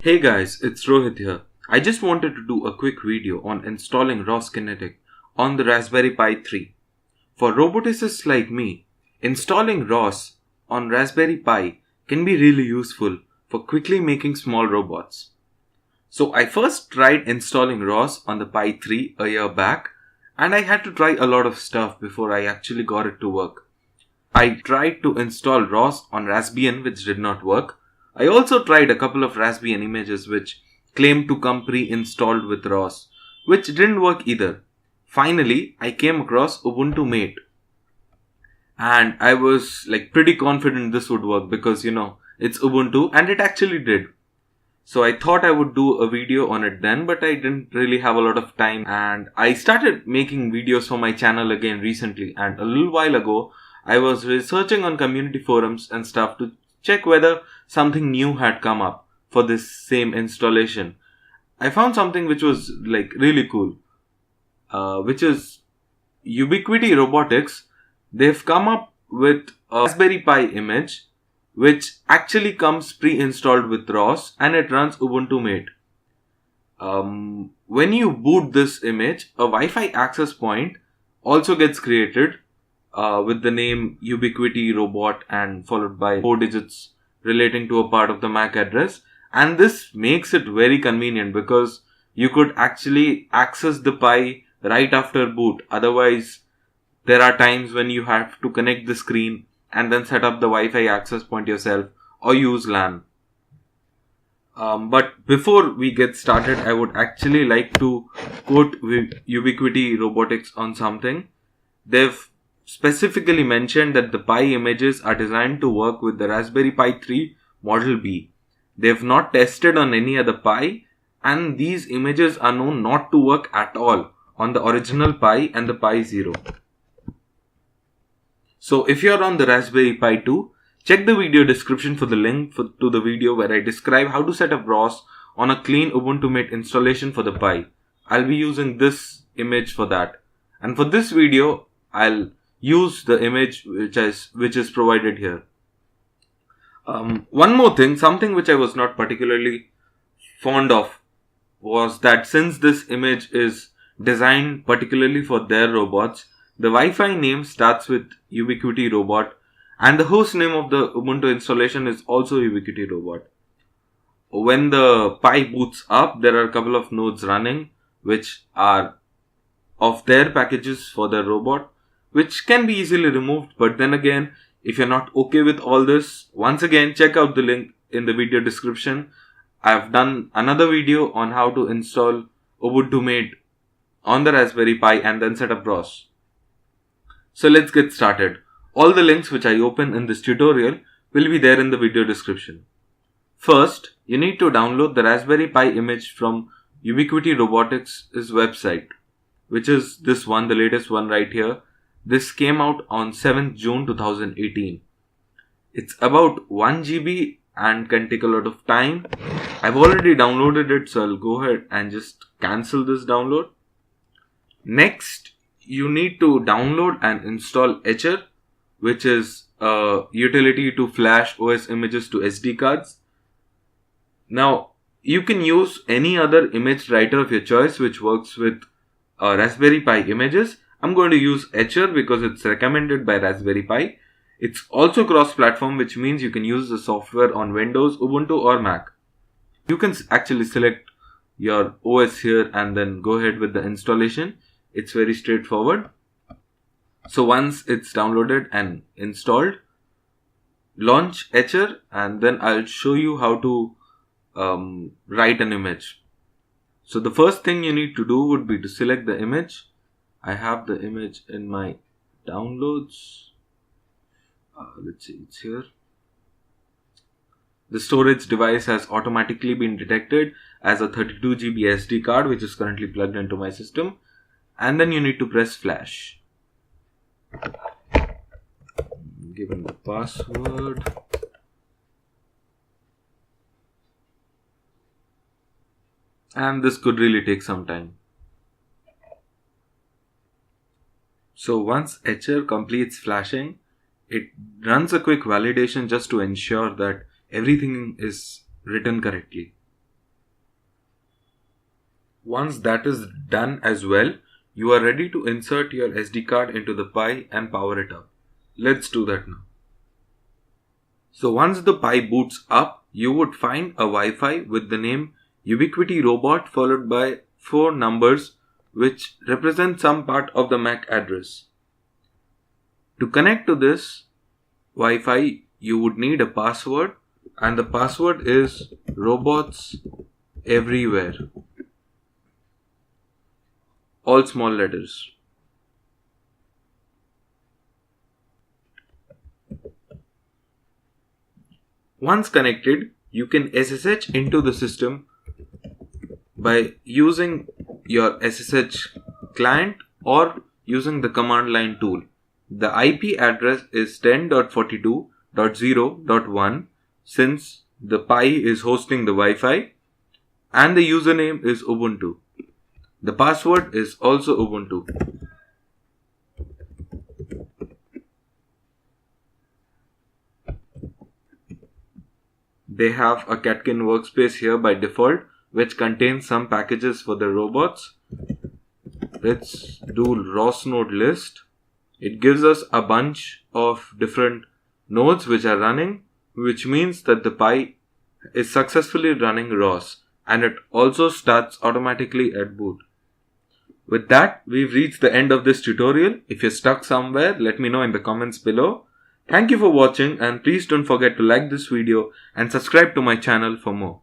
Hey guys, it's Rohit here. I just wanted to do a quick video on installing ROS Kinetic on the Raspberry Pi 3. For roboticists like me, installing ROS on Raspberry Pi can be really useful for quickly making small robots. So I first tried installing ROS on the Pi 3 a year back, and I had to try a lot of stuff before I actually got it to work. I tried to install ROS on Raspbian, which did not work. I also tried a couple of Raspbian images which claimed to come pre-installed with ROS, which didn't work either. Finally, I came across Ubuntu MATE, and I was pretty confident this would work because it's Ubuntu, and it actually did. So I thought I would do a video on it then, but I didn't really have a lot of time, and I started making videos for my channel again recently. And a little while ago I was researching on community forums and stuff to check whether something new had come up for this same installation. I found something which was really cool, which is Ubiquity Robotics. They've come up with a Raspberry Pi image which actually comes pre-installed with ROS, and it runs Ubuntu MATE. When you boot this image, a Wi-Fi access point also gets created with the name Ubiquity Robot and followed by 4 digits relating to a part of the MAC address. And this makes it very convenient because you could actually access the Pi right after boot. Otherwise, there are times when you have to connect the screen and then set up the Wi-Fi access point yourself or use LAN. But before we get started, I would actually like to quote Ubiquity Robotics on something. They've specifically mentioned that the Pi images are designed to work with the Raspberry Pi 3 Model B. They've not tested on any other Pi, and these images are known not to work at all on the original Pi and the Pi 0. So if you're on the Raspberry Pi 2, check the video description for the link to the video where I describe how to set up ROS on a clean Ubuntu MATE installation for the Pi. I'll be using this image for that. And for this video, I'll use the image which is provided here. One more thing, something which I was not particularly fond of was that since this image is designed particularly for their robots, the Wi-Fi name starts with Ubiquity Robot, and the host name of the Ubuntu installation is also Ubiquity Robot. When the Pi boots up, there are a couple of nodes running which are of their packages for the robot, which can be easily removed. But then again, if you're not okay with all this, once again check out the link in the video description. I've done another video on how to install Ubuntu MATE on the Raspberry Pi and then set up ROS. So let's get started. All the links which I open in this tutorial will be there in the video description. First, you need to download the Raspberry Pi image from Ubiquity Robotics' website, which is this one, the latest one right here. This came out on 7th June 2018. It's about 1 GB and can take a lot of time. I've already downloaded it, so I'll go ahead and just cancel this download. Next, you need to download and install Etcher, which is a utility to flash OS images to SD cards. Now, you can use any other image writer of your choice which works with Raspberry Pi images. I'm going to use Etcher because it's recommended by Raspberry Pi. It's also cross-platform, which means you can use the software on Windows, Ubuntu or Mac. You can actually select your OS here and then go ahead with the installation. It's very straightforward. So once it's downloaded and installed, launch Etcher, and then I'll show you how to write an image. So the first thing you need to do would be to select the image. I have the image in my downloads. Let's see, it's here. The storage device has automatically been detected as a 32 GB SD card, which is currently plugged into my system. And then you need to press flash. Given the password. And this could really take some time. So once Etcher completes flashing, it runs a quick validation just to ensure that everything is written correctly. Once that is done as well, you are ready to insert your SD card into the Pi and power it up. Let's do that now. So once the Pi boots up, you would find a Wi-Fi with the name Ubiquity Robot followed by 4 numbers which represent some part of the MAC address. To connect to this Wi-Fi, you would need a password, and the password is robots everywhere. All small letters. Once connected, you can SSH into the system by using your SSH client or using the command line tool. The IP address is 10.42.0.1 since the Pi is hosting the Wi-Fi, and the username is Ubuntu. The password is also Ubuntu. They have a Catkin workspace here by default, which contains some packages for the robots. Let's do ROS node list. It gives us a bunch of different nodes which are running, which means that the Pi is successfully running ROS, and it also starts automatically at boot. With that, we've reached the end of this tutorial. If you're stuck somewhere, let me know in the comments below. Thank you for watching, and please don't forget to like this video and subscribe to my channel for more.